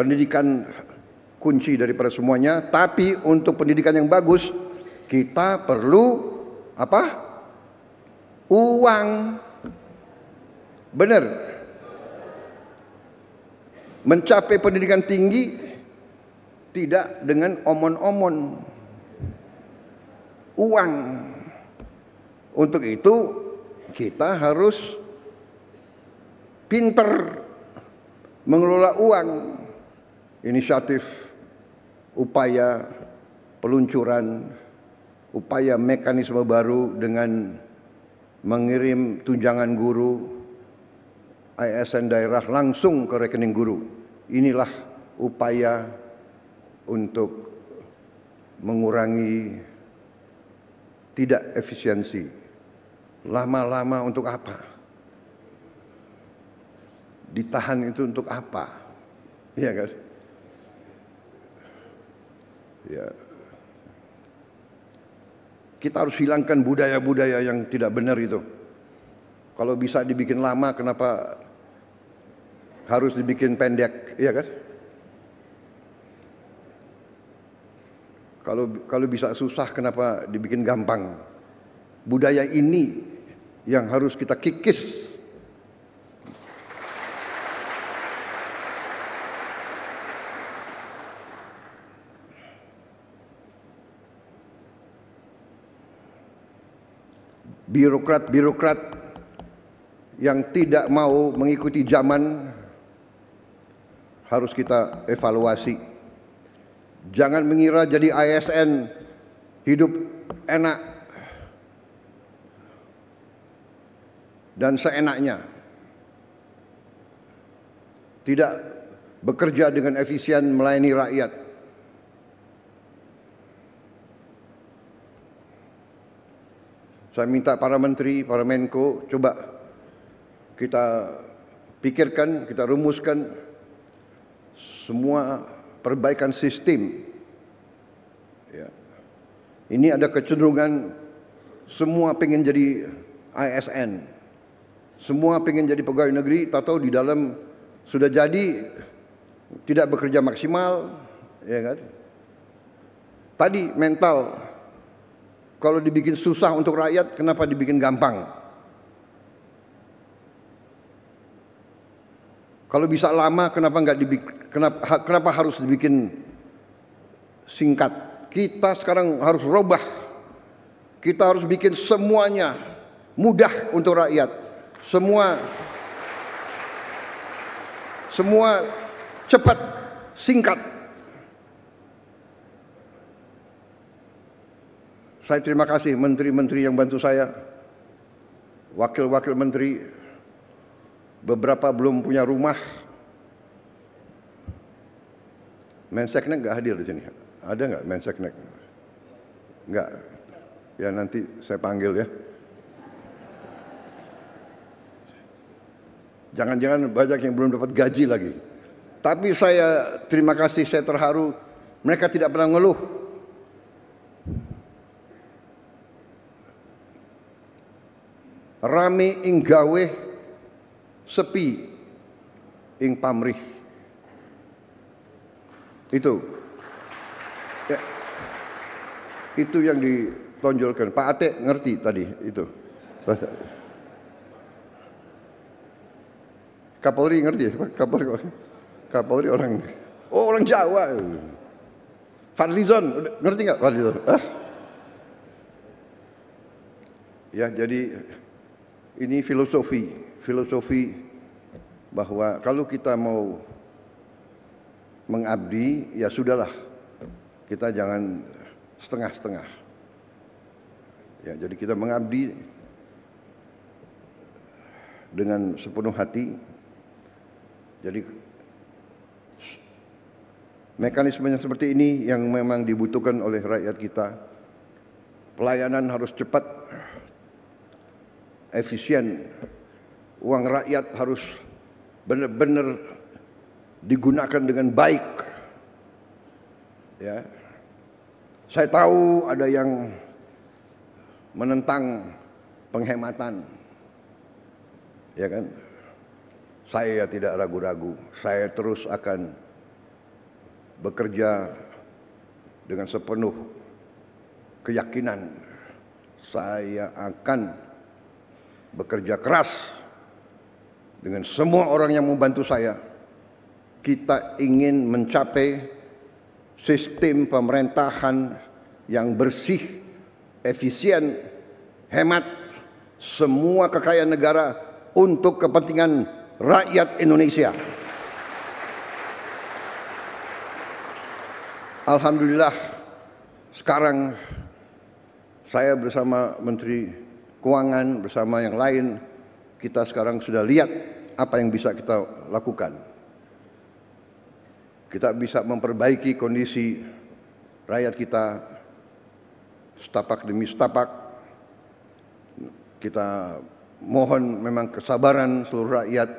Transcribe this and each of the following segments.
pendidikan kunci daripada semuanya. Tapi untuk pendidikan yang bagus kita perlu apa? Uang. Benar. Mencapai pendidikan tinggi tidak dengan omon-omon. Uang. Untuk itu kita harus pinter mengelola uang. Inisiatif, upaya peluncuran, upaya mekanisme baru dengan mengirim tunjangan guru ASN daerah langsung ke rekening guru. Inilah upaya untuk mengurangi tidak efisiensi. Lama-lama untuk apa? Ditahan itu untuk apa? Iya kan? Ya. Kita harus hilangkan budaya-budaya yang tidak benar itu. Kalau bisa dibikin lama, kenapa harus dibikin pendek? Iya kan? Kalau bisa susah, kenapa dibikin gampang? Budaya ini yang harus kita kikis. Birokrat-birokrat yang tidak mau mengikuti zaman harus kita evaluasi. Jangan mengira jadi ASN hidup enak dan seenaknya. Tidak bekerja dengan efisien melayani rakyat. Saya minta para menteri, para menko, coba kita pikirkan, kita rumuskan semua perbaikan sistem. Ya. Ini ada kecenderungan semua pengen jadi ASN, semua pengen jadi pegawai negeri, tahu di dalam sudah jadi tidak bekerja maksimal, ya kan? Tadi mental. Kalau dibikin susah untuk rakyat, kenapa dibikin gampang? Kalau bisa lama, kenapa harus dibikin singkat? Kita sekarang harus robah. Kita harus bikin semuanya mudah untuk rakyat. Semua cepat, singkat. Saya terima kasih menteri-menteri yang bantu saya, wakil-wakil menteri, beberapa belum punya rumah. Menseknek nggak hadir di sini? Ada nggak Menseknek? Nggak. Ya nanti saya panggil ya. Jangan-jangan banyak yang belum dapat gaji lagi. Tapi saya terima kasih, saya terharu. Mereka tidak pernah ngeluh. Rame ing gawe, sepi ing pamrih. Itu ya, itu yang ditonjolkan. Pak Ate ngerti tadi itu. Kapolri ngerti ya? Kapolri orang Jawa. Fadlizon ngerti nggak Fadlizon? Ya, jadi ini filosofi bahwa kalau kita mau mengabdi, ya sudahlah, kita jangan setengah-setengah. Ya, jadi kita mengabdi dengan sepenuh hati. Jadi mekanismenya seperti ini yang memang dibutuhkan oleh rakyat kita. Pelayanan harus cepat, efisien, uang rakyat harus benar-benar digunakan dengan baik. Ya, saya tahu ada yang menentang penghematan, ya kan? Saya tidak ragu-ragu, saya terus akan bekerja dengan sepenuh keyakinan. Saya akan bekerja keras dengan semua orang yang membantu saya. Kita ingin mencapai sistem pemerintahan yang bersih, efisien, hemat, semua kekayaan negara untuk kepentingan rakyat Indonesia. Alhamdulillah, sekarang saya bersama Menteri Keuangan, bersama yang lain, kita sekarang sudah lihat apa yang bisa kita lakukan. Kita bisa memperbaiki kondisi rakyat kita setapak demi setapak. Kita mohon memang kesabaran seluruh rakyat.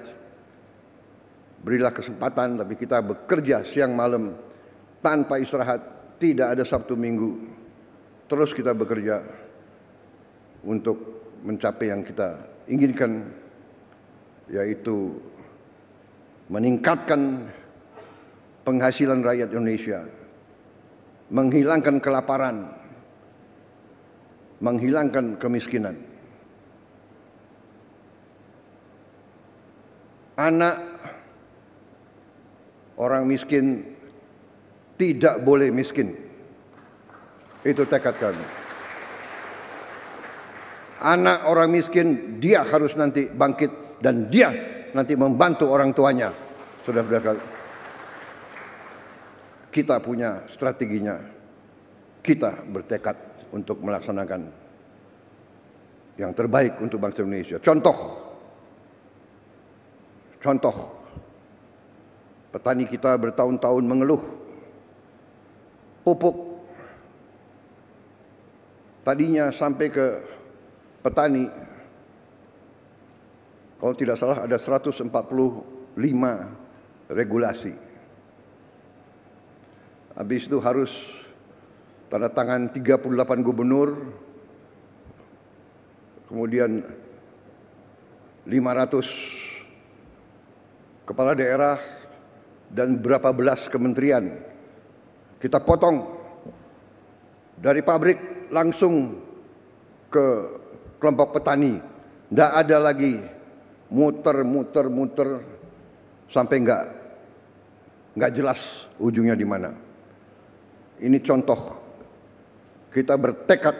Berilah kesempatan, tapi kita bekerja siang malam tanpa istirahat, tidak ada Sabtu Minggu. Terus kita bekerja untuk mencapai yang kita inginkan, yaitu meningkatkan penghasilan rakyat Indonesia, menghilangkan kelaparan, menghilangkan kemiskinan. Anak orang miskin tidak boleh miskin. Itu tekad kami. Anak orang miskin, dia harus nanti bangkit dan dia nanti membantu orang tuanya. Saudara-saudara, kita punya strateginya. Kita bertekad untuk melaksanakan yang terbaik untuk bangsa Indonesia. Contoh, petani kita bertahun-tahun mengeluh pupuk. Tadinya sampai ke petani, kalau tidak salah ada 145 regulasi. Habis itu harus tanda tangan 38 gubernur, kemudian 500 kepala daerah dan berapa belas kementerian. Kita potong dari pabrik langsung ke kelompok petani. Tidak ada lagi muter sampai nggak jelas ujungnya di mana. Ini contoh. Kita bertekad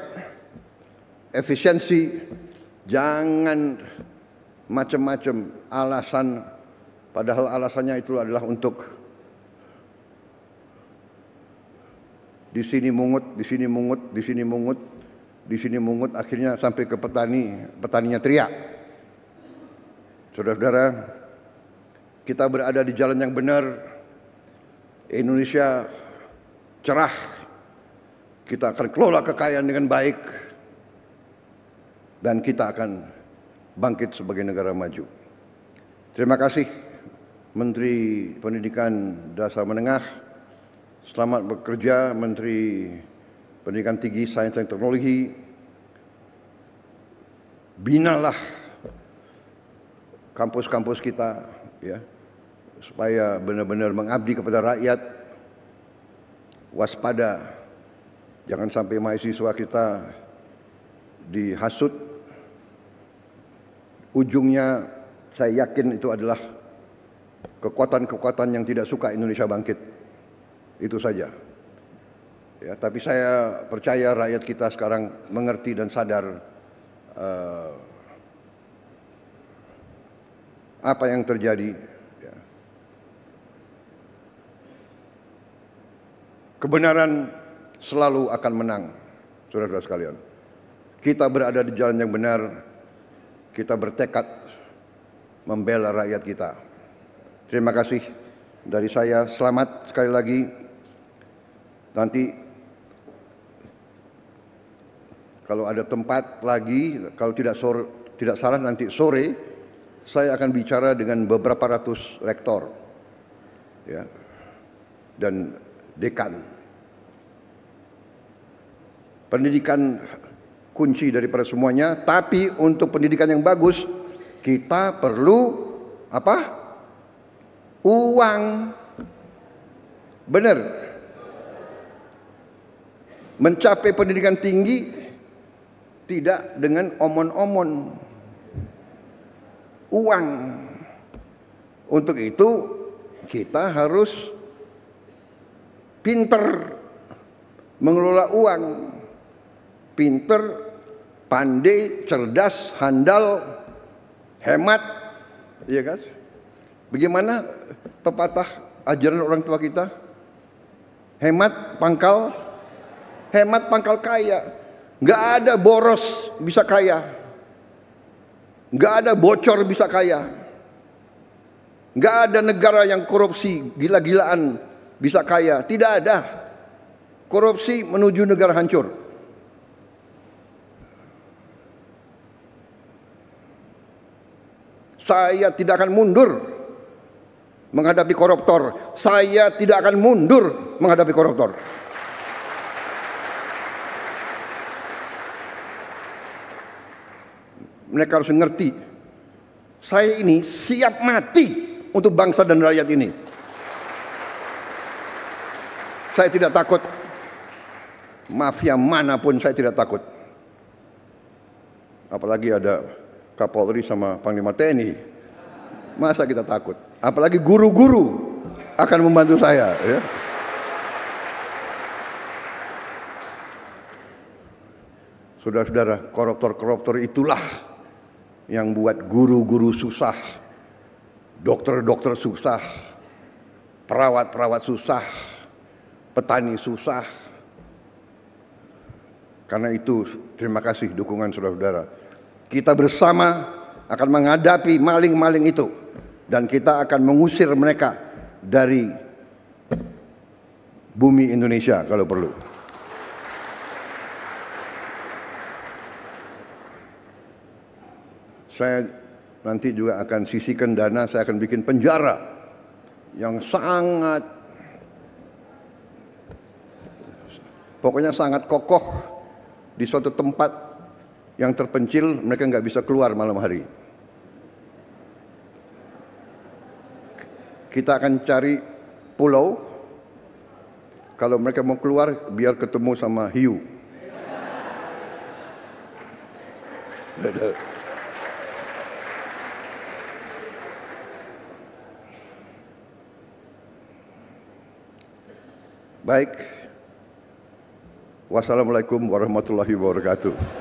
efisiensi, jangan macam-macam alasan, padahal alasannya itu adalah untuk di sini mungut, akhirnya sampai ke petani, petaninya teriak. Saudara-saudara, kita berada di jalan yang benar. Indonesia cerah. Kita akan kelola kekayaan dengan baik dan kita akan bangkit sebagai negara maju. Terima kasih Menteri Pendidikan Dasar Menengah. Selamat bekerja Menteri Pendidikan Tinggi, Sains dan Teknologi. Binalah kampus-kampus kita, ya, supaya benar-benar mengabdi kepada rakyat. Waspada, jangan sampai mahasiswa kita dihasut. Ujungnya saya yakin itu adalah kekuatan-kekuatan yang tidak suka Indonesia bangkit. Itu saja. Ya, tapi saya percaya rakyat kita sekarang mengerti dan sadar apa yang terjadi. Ya. Kebenaran selalu akan menang, saudara-saudara sekalian. Kita berada di jalan yang benar, kita bertekad membela rakyat kita. Terima kasih dari saya, selamat sekali lagi. Nanti kalau ada tempat lagi, kalau tidak salah nanti sore saya akan bicara dengan beberapa ratus rektor, ya, dan dekan. Pendidikan kunci daripada semuanya, tapi untuk pendidikan yang bagus kita perlu apa? Uang. Benar. Mencapai pendidikan tinggi tidak dengan omon-omon uang. Untuk itu kita harus pinter mengelola uang, pinter, pandai, cerdas, handal, hemat, iya kan? Bagaimana pepatah ajaran orang tua kita? Hemat pangkal kaya. Nggak ada boros bisa kaya, nggak ada bocor bisa kaya, nggak ada negara yang korupsi gila-gilaan bisa kaya. Tidak ada. Korupsi menuju negara hancur. Saya tidak akan mundur menghadapi koruptor. Saya tidak akan mundur menghadapi koruptor. Mereka harus mengerti, saya ini siap mati untuk bangsa dan rakyat ini. Saya tidak takut. Mafia manapun saya tidak takut. Apalagi ada Kapolri sama Panglima TNI. Masa kita takut? Apalagi guru-guru akan membantu saya. Ya. Saudara-saudara, koruptor-koruptor itulah yang buat guru-guru susah, dokter-dokter susah, perawat-perawat susah, petani susah. Karena itu terima kasih dukungan saudara-saudara. Kita bersama akan menghadapi maling-maling itu. Dan kita akan mengusir mereka dari bumi Indonesia kalau perlu. Saya nanti juga akan sisihkan dana, saya akan bikin penjara yang sangat, pokoknya sangat kokoh di suatu tempat yang terpencil, mereka nggak bisa keluar malam hari. Kita akan cari pulau, kalau mereka mau keluar biar ketemu sama hiu. Baik. Wassalamualaikum warahmatullahi wabarakatuh.